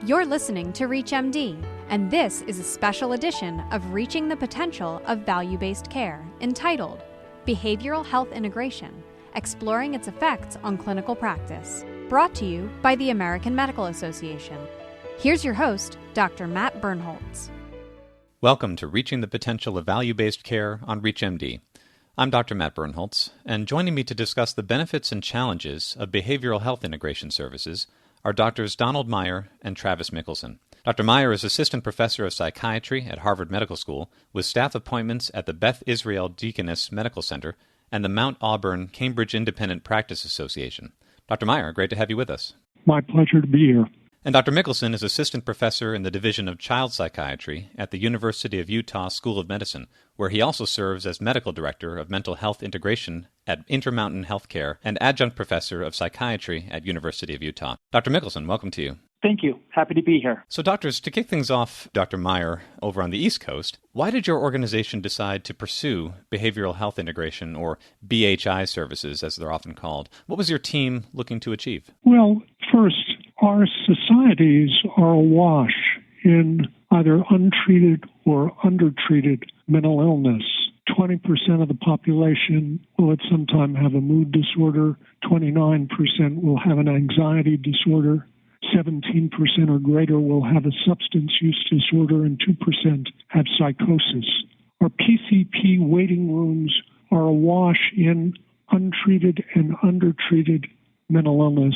You're listening to ReachMD, and this is a special edition of Reaching the Potential of Value-Based Care, entitled Behavioral Health Integration, Exploring Its Effects on Clinical Practice, brought to you by the American Medical Association. Here's your host, Dr. Matt Birnholz. Welcome to Reaching the Potential of Value-Based Care on ReachMD. I'm Dr. Matt Birnholz, and joining me to discuss the benefits and challenges of behavioral health integration services are Drs. Donald Meyer and Travis Mickelson. Dr. Meyer is Assistant Professor of Psychiatry at Harvard Medical School, with staff appointments at the Beth Israel Deaconess Medical Center and the Mount Auburn Cambridge Independent Practice Association. Dr. Meyer, great to have you with us. My pleasure to be here. And Dr. Mickelson is Assistant Professor in the Division of Child Psychiatry at the University of Utah School of Medicine, where he also serves as Medical Director of Mental Health Integration at Intermountain Healthcare and Adjunct Professor of Psychiatry at University of Utah. Dr. Mickelson, welcome to you. Thank you. Happy to be here. So, doctors, to kick things off, Dr. Meyer, over on the East Coast, why did your organization decide to pursue behavioral health integration, or BHI services, as they're often called? What was your team looking to achieve? Well, first, our societies are awash in either untreated or undertreated mental illness. 20% of the population will at some time have a mood disorder, 29% will have an anxiety disorder, 17% or greater will have a substance use disorder, and 2% have psychosis. Our PCP waiting rooms are awash in untreated and undertreated mental illness.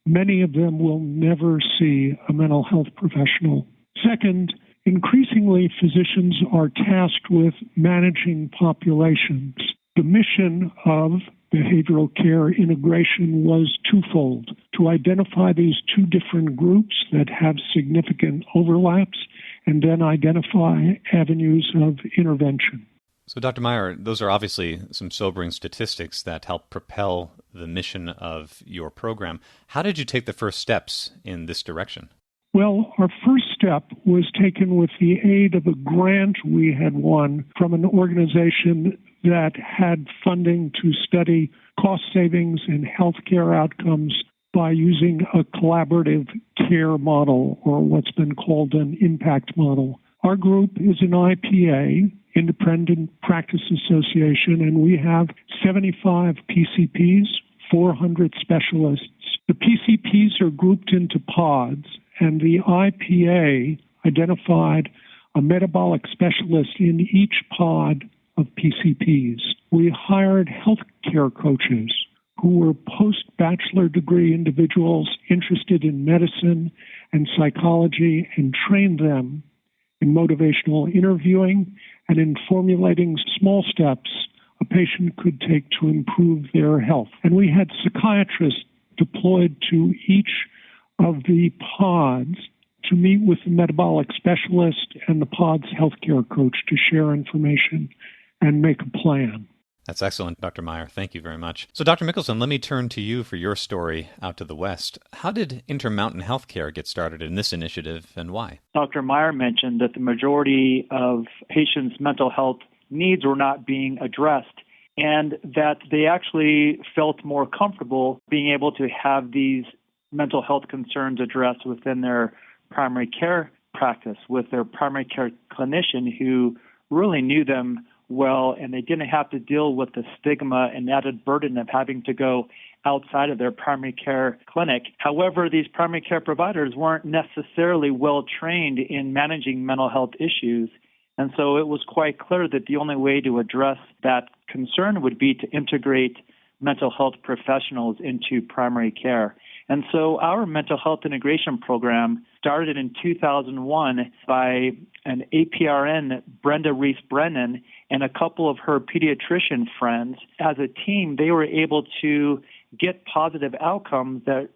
Many of them will never see a mental health professional. Second, increasingly physicians are tasked with managing populations. The mission of behavioral care integration was twofold: to identify these two different groups that have significant overlaps, and then identify avenues of intervention. So, Dr. Meyer, those are obviously some sobering statistics that help propel the mission of your program. How did you take the first steps in this direction? Well, our first step was taken with the aid of a grant we had won from an organization that had funding to study cost savings and healthcare outcomes by using a collaborative care model, or what's been called an impact model. Our group is an IPA, Independent Practice Association, and we have 75 PCPs, 400 specialists. The PCPs are grouped into pods, and the IPA identified a metabolic specialist in each pod of PCPs. We hired healthcare coaches who were post-bachelor degree individuals interested in medicine and psychology, and trained them in motivational interviewing and in formulating small steps a patient could take to improve their health. And we had psychiatrists deployed to each of the pods to meet with the metabolic specialist and the pod's healthcare coach to share information and make a plan. That's excellent, Dr. Meyer. Thank you very much. So, Dr. Mickelson, let me turn to you for your story out to the West. How did Intermountain Healthcare get started in this initiative, and why? Dr. Meyer mentioned that the majority of patients' mental health needs were not being addressed, and that they actually felt more comfortable being able to have these mental health concerns addressed within their primary care practice with their primary care clinician who really knew them well, and they didn't have to deal with the stigma and added burden of having to go outside of their primary care clinic. However, these primary care providers weren't necessarily well trained in managing mental health issues, and so it was quite clear that the only way to address that concern would be to integrate mental health professionals into primary care. And so our mental health integration program started in 2001 by an APRN, Brenda Reese-Brennan, and a couple of her pediatrician friends. As a team, they were able to get positive outcomes that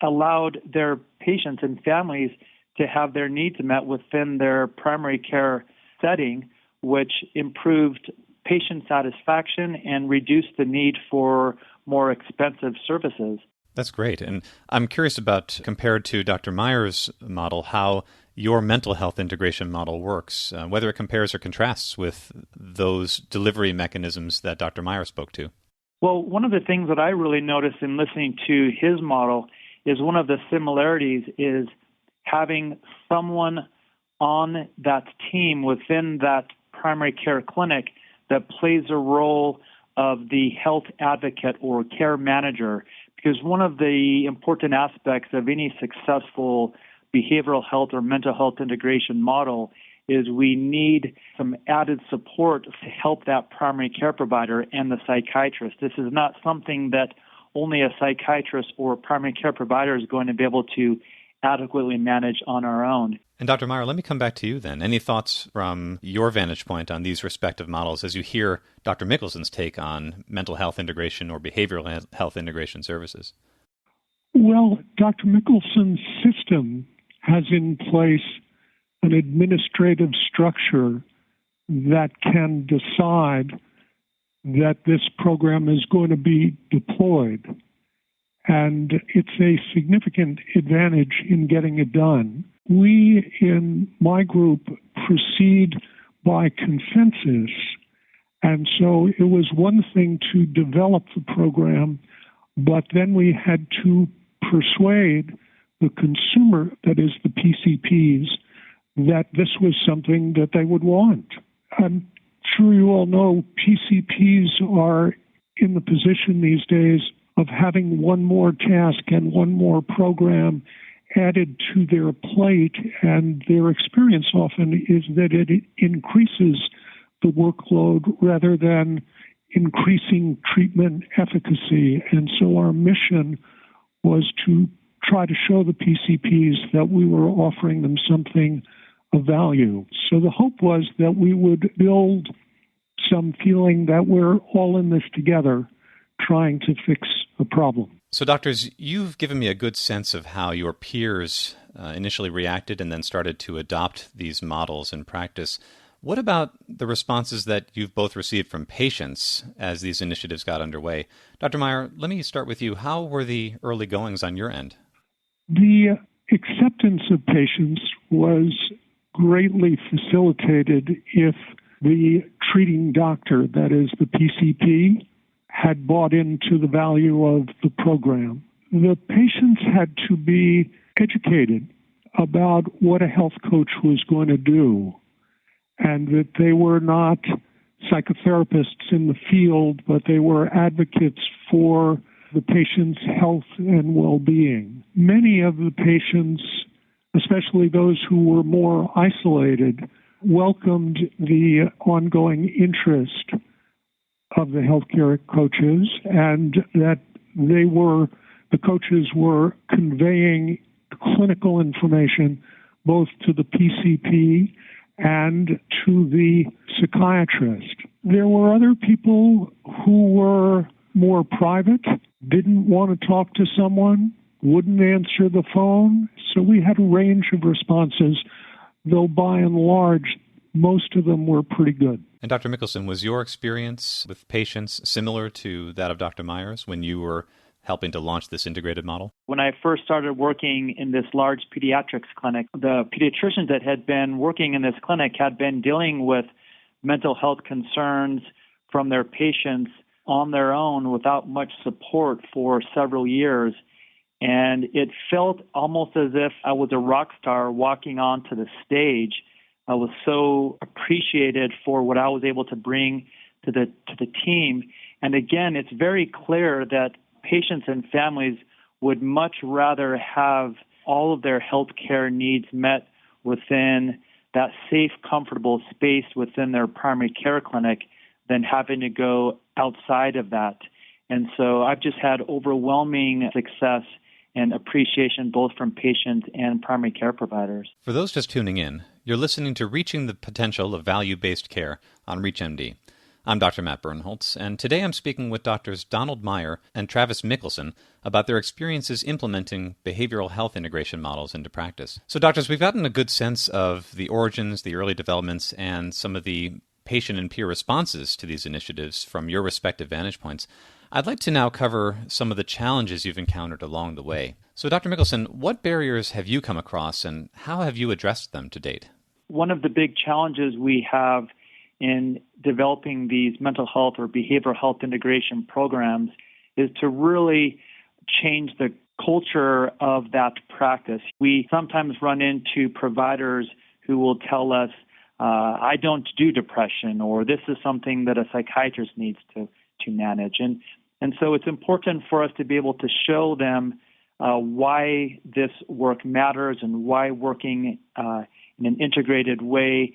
allowed their patients and families to have their needs met within their primary care setting, which improved patient satisfaction and reduced the need for more expensive services. That's great. And I'm curious about, compared to Dr. Meyer's model, how your mental health integration model works, whether it compares or contrasts with those delivery mechanisms that Dr. Meyer spoke to. Well, one of the things that I really noticed in listening to his model is one of the similarities is having someone on that team within that primary care clinic that plays a role of the health advocate or care manager, because one of the important aspects of any successful behavioral health or mental health integration model is we need some added support to help that primary care provider and the psychiatrist. This is not something that only a psychiatrist or primary care provider is going to be able to adequately manage on our own. And Dr. Meyer, let me come back to you then. Any thoughts from your vantage point on these respective models as you hear Dr. Mickelson's take on mental health integration or behavioral health integration services? Well, Dr. Mickelson's system has in place an administrative structure that can decide that this program is going to be deployed. And it's a significant advantage in getting it done. We, in my group, proceed by consensus. And so it was one thing to develop the program, but then we had to persuade the consumer, that is the PCPs, that this was something that they would want. I'm sure you all know PCPs are in the position these days of having one more task and one more program added to their plate, and their experience often is that it increases the workload rather than increasing treatment efficacy. And so our mission was to try to show the PCPs that we were offering them something of value. So the hope was that we would build some feeling that we're all in this together, trying to fix a problem. So, doctors, you've given me a good sense of how your peers initially reacted and then started to adopt these models in practice. What about the responses that you've both received from patients as these initiatives got underway? Dr. Meyer, let me start with you. How were the early goings on your end? The acceptance of patients was greatly facilitated if the treating doctor, that is the PCP, had bought into the value of the program. The patients had to be educated about what a health coach was going to do, and that they were not psychotherapists in the field, but they were advocates for the patient's health and well-being. Many of the patients, especially those who were more isolated, welcomed the ongoing interest of the healthcare coaches, and that the coaches were conveying clinical information both to the PCP and to the psychiatrist. There were other people who were more private, didn't want to talk to someone, wouldn't answer the phone. So we had a range of responses, though by and large, most of them were pretty good. And Dr. Mickelson, was your experience with patients similar to that of Dr. Meyer's when you were helping to launch this integrated model? When I first started working in this large pediatrics clinic, the pediatricians that had been working in this clinic had been dealing with mental health concerns from their patients on their own without much support for several years. And it felt almost as if I was a rock star walking onto the stage. I was so appreciated for what I was able to bring to the team. And again, it's very clear that patients and families would much rather have all of their health care needs met within that safe, comfortable space within their primary care clinic than having to go outside of that. And so I've just had overwhelming success and appreciation both from patients and primary care providers. For those just tuning in, you're listening to Reaching the Potential of Value-Based Care on ReachMD. I'm Dr. Matt Birnholz, and today I'm speaking with Drs. Donald Meyer and Travis Mickelson about their experiences implementing behavioral health integration models into practice. So, doctors, we've gotten a good sense of the origins, the early developments, and some of the patient and peer responses to these initiatives from your respective vantage points. I'd like to now cover some of the challenges you've encountered along the way. So, Dr. Mickelson, what barriers have you come across, and how have you addressed them to date? One of the big challenges we have in developing these mental health or behavioral health integration programs is to really change the culture of that practice. We sometimes run into providers who will tell us, I don't do depression, or this is something that a psychiatrist needs to manage. And so it's important for us to be able to show them why this work matters and why working in an integrated way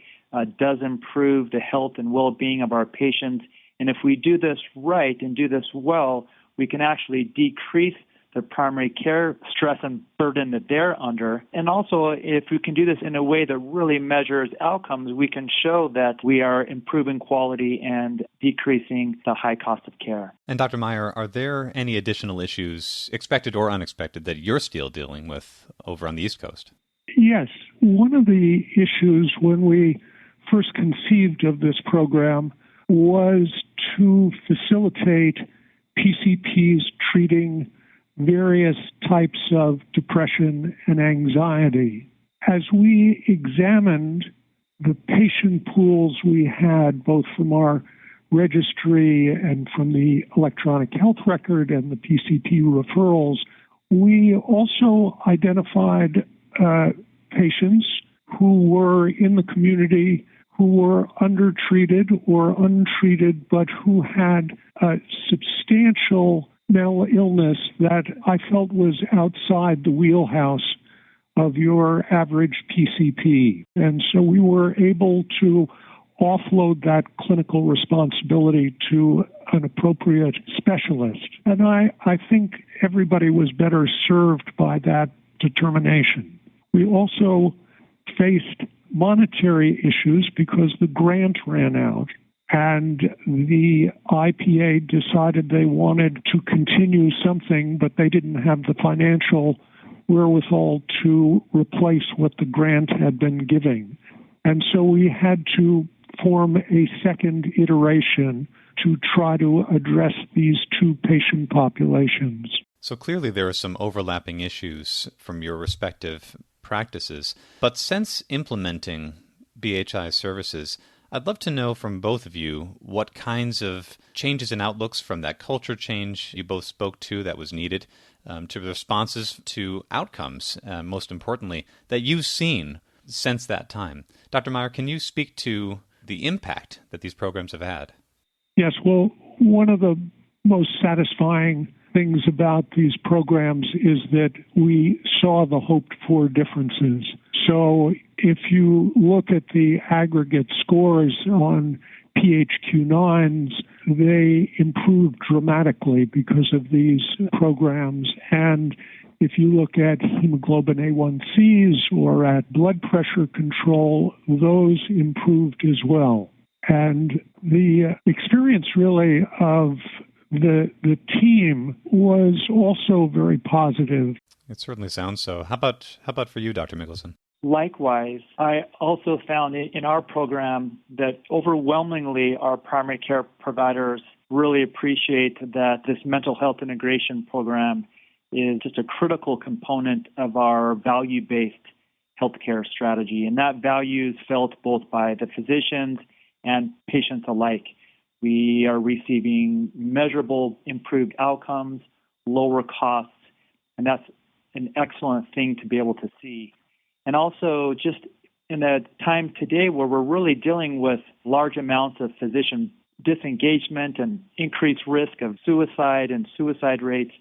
does improve the health and well-being of our patients. And if we do this right and do this well, we can actually decrease the primary care stress and burden that they're under. And also, if we can do this in a way that really measures outcomes, we can show that we are improving quality and decreasing the high cost of care. And Dr. Meyer, are there any additional issues, expected or unexpected, that you're still dealing with over on the East Coast? Yes. One of the issues when we first conceived of this program was to facilitate PCPs treating various types of depression and anxiety. As we examined the patient pools we had, both from our registry and from the electronic health record and the PCP referrals, we also identified patients who were in the community who were undertreated or untreated, but who had substantial mental illness that I felt was outside the wheelhouse of your average PCP. And so we were able to offload that clinical responsibility to an appropriate specialist. And I think everybody was better served by that determination. We also faced monetary issues because the grant ran out. And the IPA decided they wanted to continue something, but they didn't have the financial wherewithal to replace what the grant had been giving. And so we had to form a second iteration to try to address these two patient populations. So clearly there are some overlapping issues from your respective practices. But since implementing BHI services, I'd love to know from both of you what kinds of changes in outlooks from that culture change you both spoke to that was needed, to the responses to outcomes, most importantly, that you've seen since that time. Dr. Meyer, can you speak to the impact that these programs have had? Yes, well, one of the most satisfying things about these programs is that we saw the hoped-for differences. So if you look at the aggregate scores on PHQ-9s, they improved dramatically because of these programs. And if you look at hemoglobin A1Cs or at blood pressure control, those improved as well. And the experience really of the team was also very positive. It certainly sounds so. How about for you, Dr. Mickelson? Likewise, I also found in our program that overwhelmingly our primary care providers really appreciate that this mental health integration program is just a critical component of our value-based healthcare strategy. And that value is felt both by the physicians and patients alike. We are receiving measurable improved outcomes, lower costs, and that's an excellent thing to be able to see. And also just in a time today where we're really dealing with large amounts of physician disengagement and increased risk of suicide and suicide rates,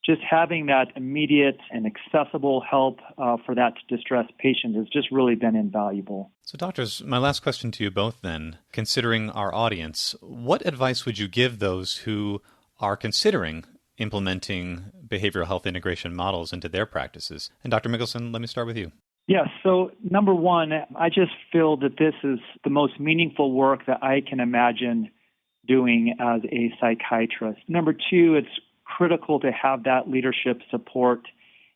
just having that immediate and accessible help for that distressed patient has just really been invaluable. So doctors, my last question to you both then, considering our audience, what advice would you give those who are considering implementing behavioral health integration models into their practices? And Dr. Mickelson, let me start with you. Yes. So number one, I just feel that this is the most meaningful work that I can imagine doing as a psychiatrist. Number two, it's critical to have that leadership support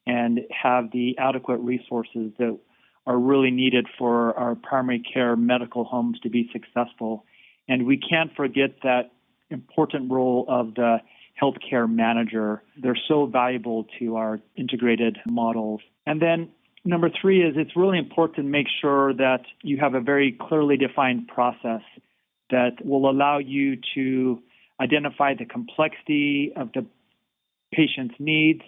and have the adequate resources that are really needed for our primary care medical homes to be successful. And we can't forget that important role of the healthcare manager. They're so valuable to our integrated models. And then number three is it's really important to make sure that you have a very clearly defined process that will allow you to identify the complexity of the patient's needs,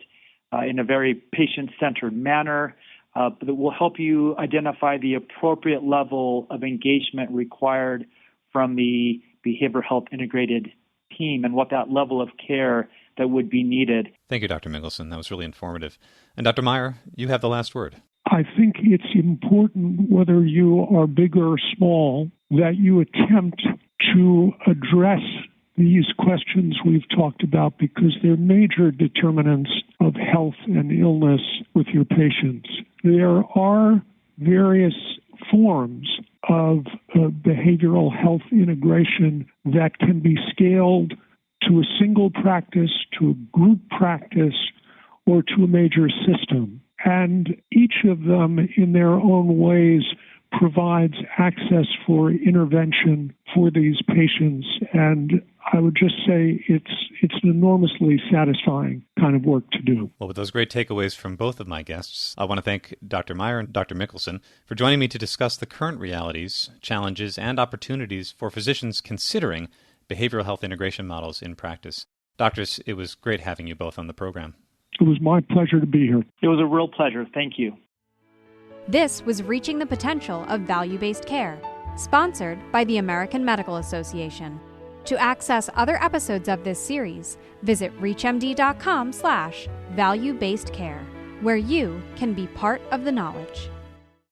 in a very patient-centered manner that will help you identify the appropriate level of engagement required from the behavioral health integrated team and what that level of care that would be needed. Thank you, Dr. Mickelson. That was really informative. And Dr. Meyer, you have the last word. I think it's important, whether you are big or small, that you attempt to address these questions we've talked about because they're major determinants of health and illness with your patients. There are various forms of behavioral health integration that can be scaled to a single practice, to a group practice, or to a major system. And each of them, in their own ways, provides access for intervention for these patients. And I would just say it's an enormously satisfying kind of work to do. Well, with those great takeaways from both of my guests, I want to thank Dr. Meyer and Dr. Mickelson for joining me to discuss the current realities, challenges, and opportunities for physicians considering behavioral health integration models in practice. Doctors, it was great having you both on the program. It was my pleasure to be here. It was a real pleasure. Thank you. This was Reaching the Potential of Value-Based Care, sponsored by the American Medical Association. To access other episodes of this series, visit reachmd.com/value-based care, where you can be part of the knowledge.